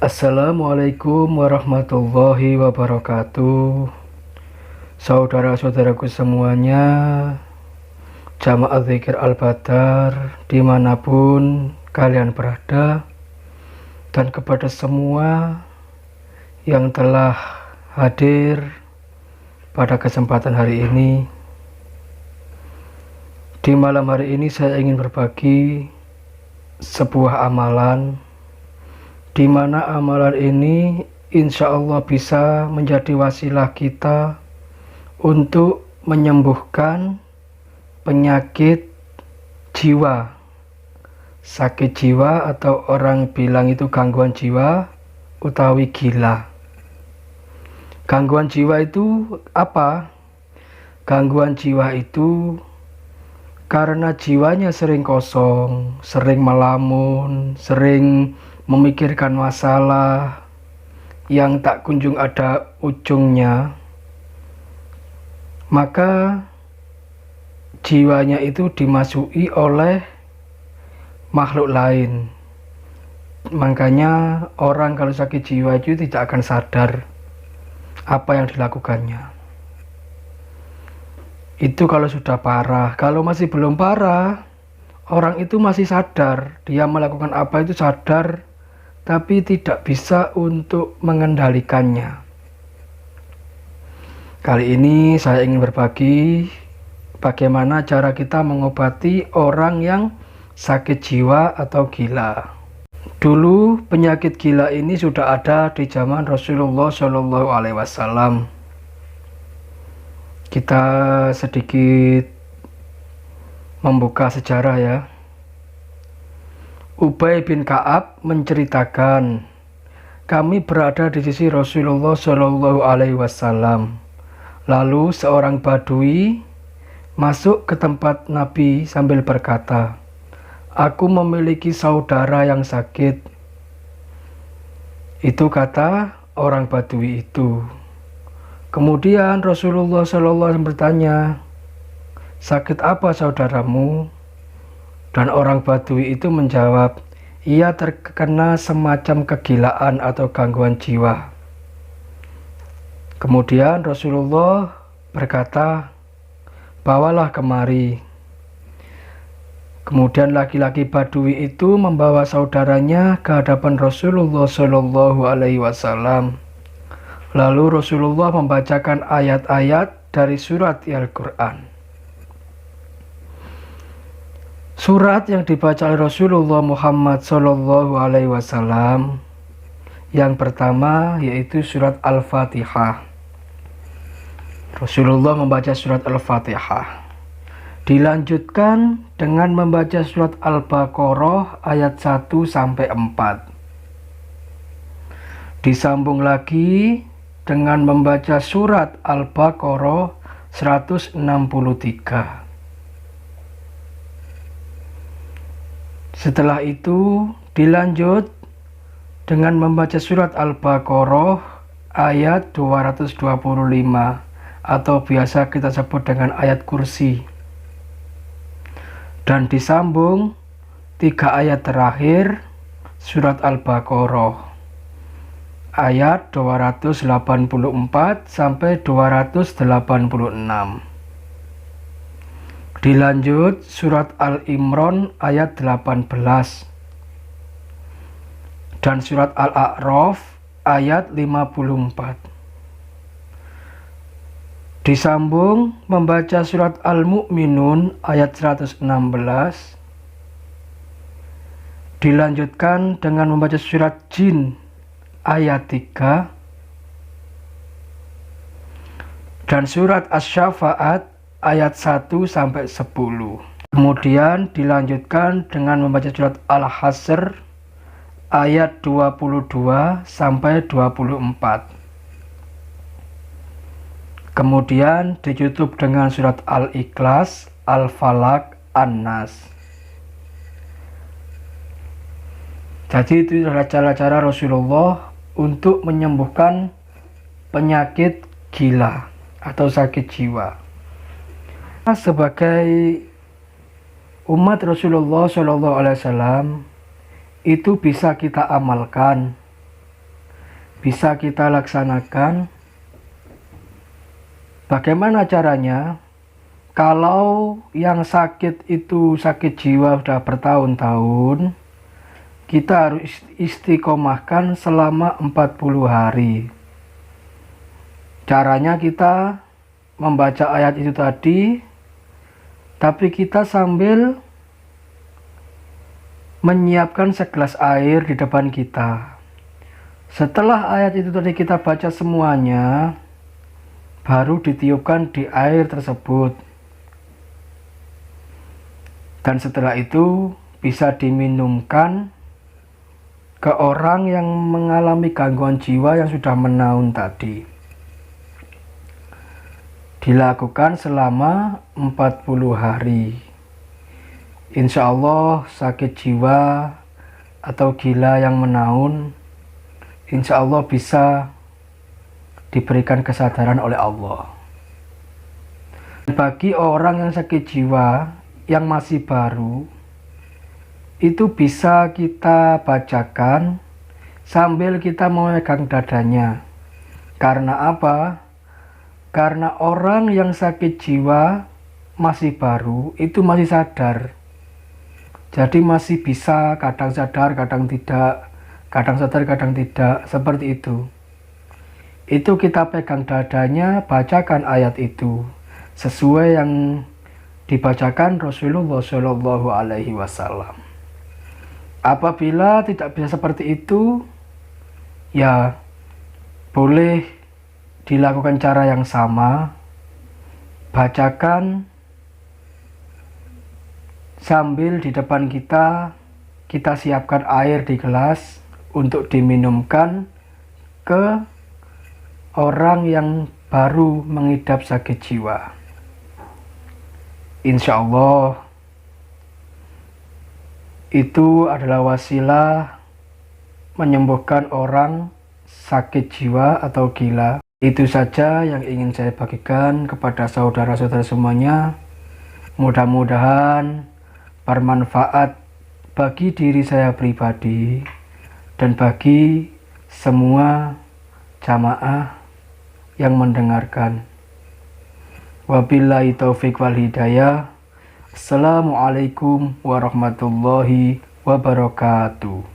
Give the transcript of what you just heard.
Assalamualaikum warahmatullahi wabarakatuh. Saudara-saudaraku semuanya, Jamaah Zikir Al-Badar dimanapun kalian berada, dan kepada semua yang telah hadir pada kesempatan hari ini. Di malam hari ini saya ingin berbagi sebuah amalan, di mana amalan ini insya Allah bisa menjadi wasilah kita untuk menyembuhkan penyakit jiwa, sakit jiwa, atau orang bilang itu gangguan jiwa utawi gila. Gangguan jiwa itu apa? Gangguan jiwa itu karena jiwanya sering kosong, sering melamun, sering memikirkan masalah yang tak kunjung ada ujungnya, maka jiwanya itu dimasuki oleh makhluk lain. Makanya orang kalau sakit jiwa itu tidak akan sadar apa yang dilakukannya. Itu kalau sudah parah. Kalau masih belum parah, orang itu masih sadar, dia melakukan apa itu sadar, tapi tidak bisa untuk mengendalikannya. Kali ini saya ingin berbagi bagaimana cara kita mengobati orang yang sakit jiwa atau gila. Dulu penyakit gila ini sudah ada di zaman Rasulullah SAW. Kita sedikit membuka sejarah ya. Ubay bin Ka'ab menceritakan, kami berada di sisi Rasulullah SAW. Lalu seorang Badui masuk ke tempat Nabi sambil berkata, aku memiliki saudara yang sakit. Itu kata orang Badui itu. Kemudian Rasulullah SAW bertanya, sakit apa saudaramu? Dan orang Badui itu menjawab, ia terkena semacam kegilaan atau gangguan jiwa. Kemudian Rasulullah berkata, bawalah kemari. Kemudian laki-laki Badui itu membawa saudaranya ke hadapan Rasulullah SAW. Lalu Rasulullah membacakan ayat-ayat dari surat Al-Quran. Surat yang dibaca oleh Rasulullah Muhammad SAW yang pertama yaitu surat Al-Fatihah. Rasulullah membaca surat Al-Fatihah. Dilanjutkan dengan membaca surat Al-Baqarah ayat 1-4. Disambung lagi dengan membaca surat Al-Baqarah 163. Setelah itu dilanjut dengan membaca surat Al-Baqarah ayat 225 atau biasa kita sebut dengan ayat kursi. Dan disambung 3 ayat terakhir surat Al-Baqarah ayat 284 sampai 286. Dilanjut surat Al-Imran ayat 18 dan surat Al-A'raf ayat 54. Disambung membaca surat Al-Mu'minun ayat 116. Dilanjutkan dengan membaca surat Jin ayat 3 dan surat Asy-Syafa'at ayat 1-10. Kemudian dilanjutkan dengan membaca surat Al-Hasr ayat 22-24. Kemudian ditutup dengan surat Al-Ikhlas, Al-Falaq, An-Nas. Jadi itu adalah cara-cara Rasulullah untuk menyembuhkan penyakit gila atau sakit jiwa. Sebagai umat Rasulullah SAW itu bisa kita amalkan bisa kita laksanakan. Bagaimana caranya? Kalau yang sakit itu sakit jiwa sudah bertahun-tahun, kita harus istiqomahkan selama 40 hari. Caranya kita membaca ayat itu tadi, tapi kita sambil menyiapkan segelas air di depan kita. Setelah ayat itu tadi kita baca semuanya, baru ditiupkan di air tersebut. Dan setelah itu bisa diminumkan ke orang yang mengalami gangguan jiwa yang sudah menaun tadi. Dilakukan selama 40 hari. Insya Allah sakit jiwa atau gila yang menaun, insya Allah bisa diberikan kesadaran oleh Allah. Bagi orang yang sakit jiwa yang masih baru, itu bisa kita bacakan sambil kita memegang dadanya. Karena apa? Karena orang yang sakit jiwa masih baru itu masih sadar. Jadi masih bisa kadang sadar, kadang tidak, kadang sadar, kadang tidak, seperti itu. Itu kita pegang dadanya, bacakan ayat itu sesuai yang dibacakan Rasulullah Shallallahu Alaihi Wasallam. Apabila tidak bisa seperti itu, ya boleh dilakukan cara yang sama, bacakan sambil di depan kita siapkan air di gelas untuk diminumkan ke orang yang baru mengidap sakit jiwa. Insya Allah itu adalah wasilah menyembuhkan orang sakit jiwa atau gila. Itu saja yang ingin saya bagikan kepada saudara-saudara semuanya. Mudah-mudahan bermanfaat bagi diri saya pribadi dan bagi semua jamaah yang mendengarkan. Wabillahi taufiq wal hidayah. Assalamualaikum warahmatullahi wabarakatuh.